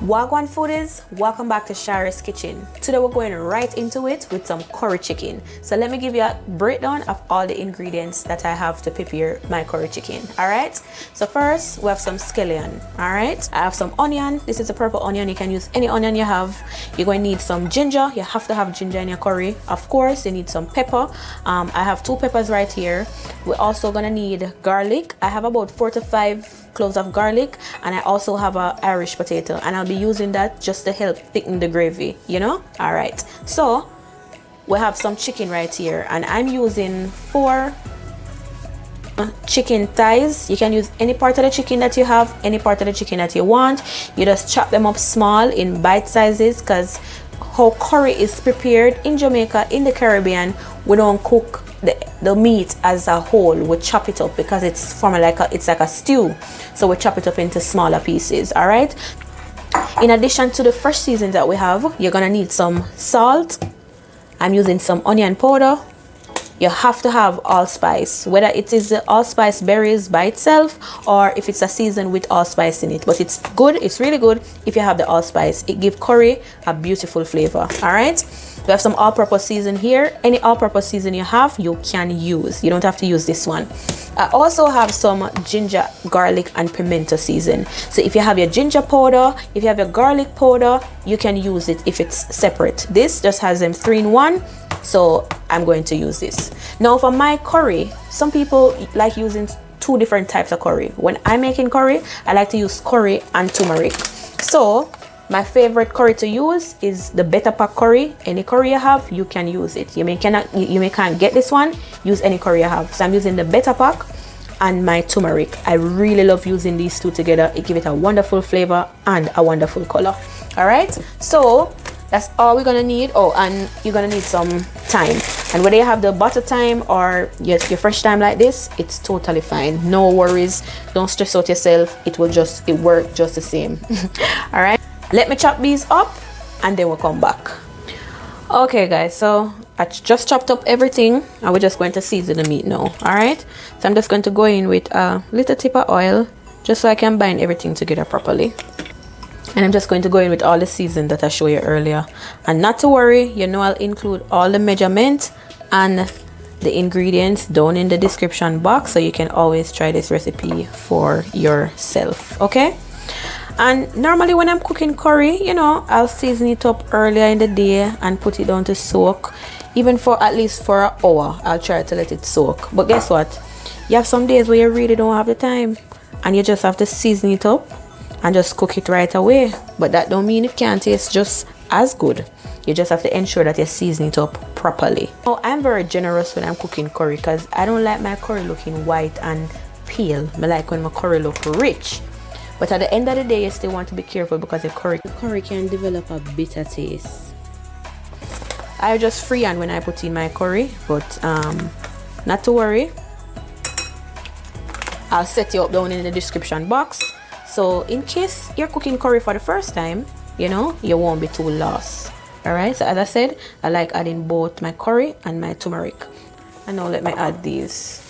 Wagwan foodies, welcome back to Sharey'S kitchen. Today we're going right into it with some curry chicken. So let me give you a breakdown of all the ingredients that I have to prepare my curry chicken. Alright, so first we have some scallion. Alright, I have some onion. This is a purple onion. You can use any onion you have. You're going to need some ginger. You have to have ginger in your curry. Of course, you need some pepper. I have 2 peppers right here. We're also going to need garlic. I have about 4 to 5 cloves of garlic, and I also have an Irish potato, and I'll be using that just to help thicken the gravy, you know. All right, so we have some chicken right here, and I'm using 4 chicken thighs. You can use any part of the chicken that you have, any part of the chicken that you want. You just chop them up small in bite sizes, because how curry is prepared in Jamaica, in the Caribbean, we don't cook the meat as a whole. We chop it up because it's from like a stew, so we chop it up into smaller pieces. All right, in addition to the fresh seasoning that we have, you're gonna need some salt. I'm using some onion powder. You have to have allspice, whether it is the allspice berries by itself or if it's a season with allspice in it. But it's good, it's really good if you have the allspice. It gives curry a beautiful flavor. All right, we have some all-purpose season here. Any all-purpose season you have, you can use. You don't have to use this one. I also have some ginger, garlic, and pimento season. So if you have your ginger powder, if you have your garlic powder, you can use it if it's separate. This just has them 3 in 1. So I'm going to use this. Now for my curry, some people like using 2 different types of curry. When I'm making curry, I like to use curry and turmeric. So my favorite curry to use is the better pack curry. Any curry you have, you can use it. You may can't get this one, use any curry you have. So I'm using the better pack and my turmeric. I really love using these 2 together. It gives it a wonderful flavor and a wonderful color. All right, so that's all we're gonna need. Oh, and you're gonna need some thyme. And whether you have the butter thyme or your fresh thyme like this, it's totally fine. No worries. Don't stress out yourself. It work just the same. All right. Let me chop these up, and then we'll come back. Okay, guys. So I just chopped up everything, and we're just going to season the meat now. All right. So I'm just going to go in with a little tip of oil, just so I can bind everything together properly. And I'm just going to go in with all the season that I showed you earlier. And not to worry, you know I'll include all the measurement and the ingredients down in the description box, so you can always try this recipe for yourself, okay? And normally when I'm cooking curry, you know, I'll season it up earlier in the day and put it down to soak. Even for at least for an hour, I'll try to let it soak. But guess what? You have some days where you really don't have the time, and you just have to season it up and just cook it right away. But that don't mean it can't taste just as good. You just have to ensure that you season it up properly. Oh, I'm very generous when I'm cooking curry, because I don't like my curry looking white and pale. I like when my curry look rich. But at the end of the day, you still want to be careful, because the curry can develop a bitter taste. I just freehand when I put in my curry, but not to worry. I'll set you up down in the description box. So in case you're cooking curry for the first time, you know, you won't be too lost. All right, so as I said, I like adding both my curry and my turmeric. And now let me add these.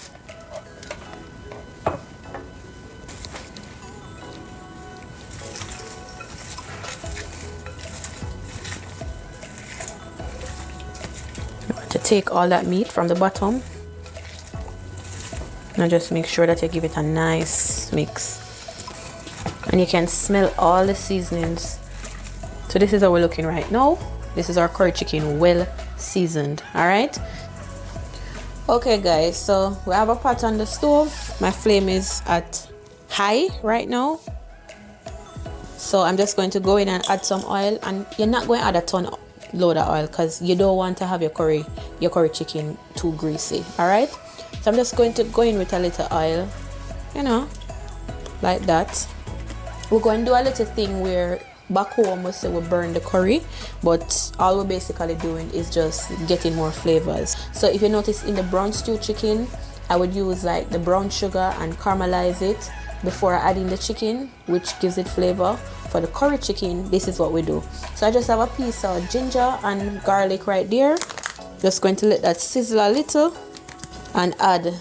To take all that meat from the bottom, and just make sure that you give it a nice mix. And you can smell all the seasonings. So this is how we're looking right now. This is our curry chicken, well seasoned. All right. Okay, guys. So we have a pot on the stove. My flame is at high right now. So I'm just going to go in and add some oil. And you're not going to add a ton load of oil, because you don't want to have your curry chicken too greasy. All right. So I'm just going to go in with a little oil, you know, like that. We're going to do a little thing where back home we say we burn the curry, but all we're basically doing is just getting more flavors. So if you notice in the brown stew chicken, I would use like the brown sugar and caramelize it before adding the chicken, which gives it flavor. For the curry chicken, this is what we do. So I just have a piece of ginger and garlic right there. Just going to let that sizzle a little and add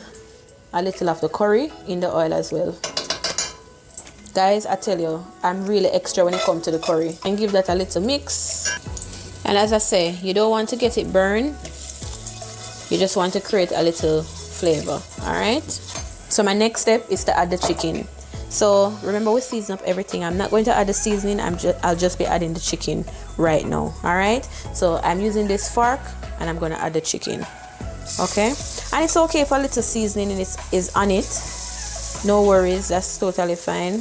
a little of the curry in the oil as well. Guys, I tell you, I'm really extra when it comes to the curry. And give that a little mix. And as I say, you don't want to get it burned. You just want to create a little flavor. Alright? So my next step is to add the chicken. So remember, we season up everything. I'm not going to add the seasoning. I'll just be adding the chicken right now. Alright? So I'm using this fork and I'm going to add the chicken. Okay? And it's okay if a little seasoning is on it. No worries, that's totally fine.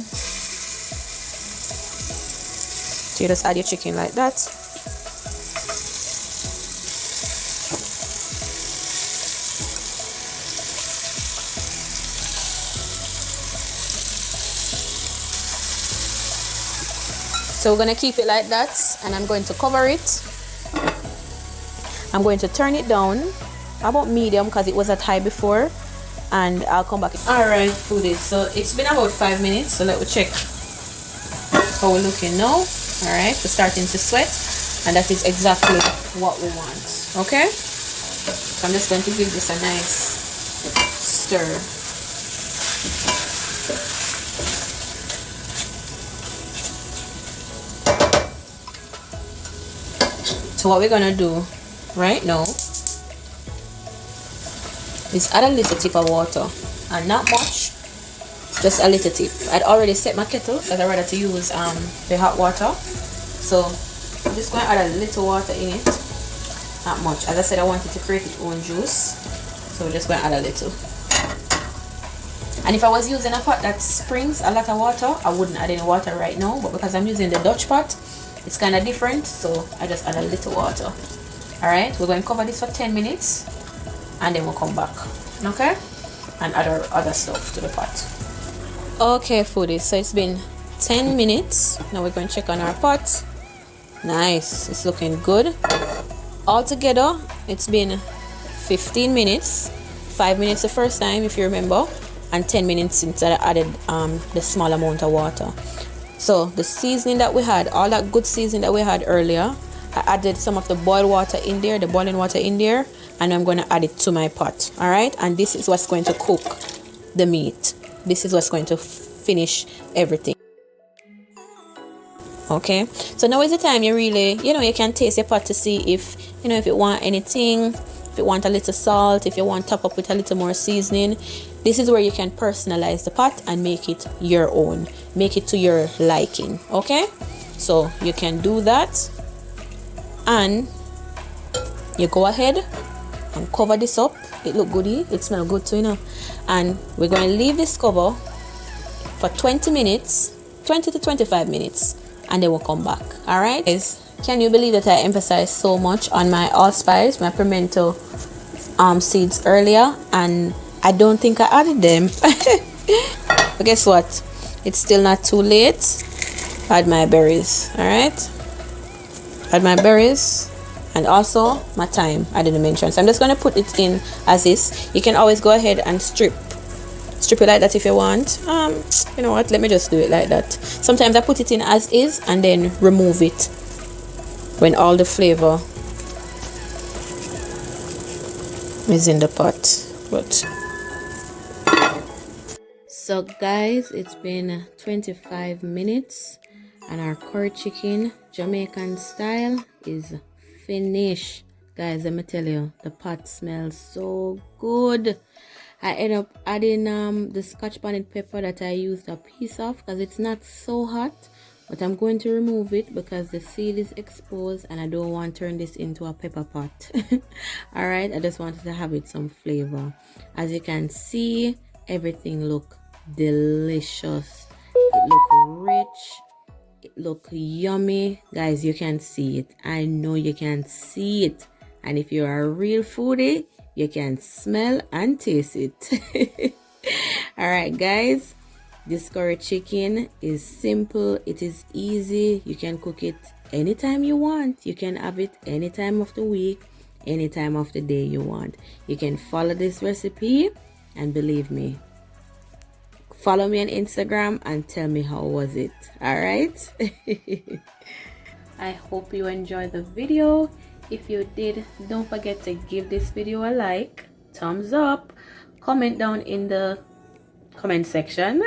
So you just add your chicken like that. So we're going to keep it like that, and I'm going to cover it. I'm going to turn it down about medium because it was at high before, and I'll come back. Alright, foodies, so it's been about 5 minutes, so let me check how we're looking now. Alright, we're starting to sweat, and that is exactly what we want. Okay, so I'm just going to give this a nice stir. So what we're gonna do right now is add a little tip of water, and not much, just a little tip. I'd already set my kettle because I rather to use the hot water, so I'm just going to add a little water in it, not much. As I said, I wanted to create its own juice, so we're just going to add a little. And if I was using a pot that springs a lot of water, I wouldn't add any water right now, but because I'm using the Dutch pot, it's kind of different, so I just add a little water. Alright, we're going to cover this for 10 minutes and then we'll come back, okay, and add our other stuff to the pot. Okay, foodies, so it's been 10 minutes. Now we're going to check on our pot. Nice, it's looking good. Altogether, it's been 15 minutes. 5 minutes the first time, if you remember, and 10 minutes since I added the small amount of water. So the seasoning that we had, all that good seasoning that we had earlier, I added some of the boiled water in there, the boiling water in there, and I'm going to add it to my pot. All right, and this is what's going to cook the meat. This is what's going to finish everything. Okay, so now is the time you really, you can taste your pot to see if, if it want anything, if it want a little salt, if you want to top up with a little more seasoning. This is where you can personalize the pot and make it your own, make it to your liking. Okay, so you can do that, and you go ahead and cover this up. It look goody, it smell good too, and we're going to leave this cover for 20 minutes, 20 to 25 minutes, and then we'll come back. All right, guys, can you believe that I emphasized so much on my allspice, my pimento seeds earlier, and I don't think I added them. But guess what, it's still not too late. Add my berries. All right, add my berries, and also my thyme. I didn't mention, so I'm just going to put it in as is. You can always go ahead and strip it like that if you want. You know what, let me just do it like that. Sometimes I put it in as is and then remove it when all the flavor is in the pot. But so guys, it's been 25 minutes and our curry chicken Jamaican style is finished. Guys, let me tell you, the pot smells so good. I end up adding the Scotch bonnet pepper that I used a piece of because it's not so hot, but I'm going to remove it because the seed is exposed and I don't want to turn this into a pepper pot. All right, I just wanted to have it some flavor. As you can see, everything look delicious. It look rich, it look yummy. Guys, you can see it. I know you can see it, and if you're a real foodie, you can smell and taste it. All right, guys, this curry chicken is simple, it is easy. You can cook it anytime you want. You can have it any time of the week, any time of the day you want. You can follow this recipe, and believe me, follow me on Instagram and tell me how was it. All right. I hope you enjoyed the video. If you did, don't forget to give this video a like, thumbs up, comment down in the comment section.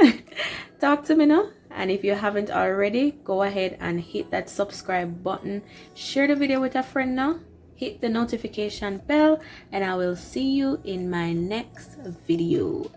Talk to me now, And if you haven't already, go ahead and hit that subscribe button, share the video with a friend now, hit the notification bell, and I will see you in my next video.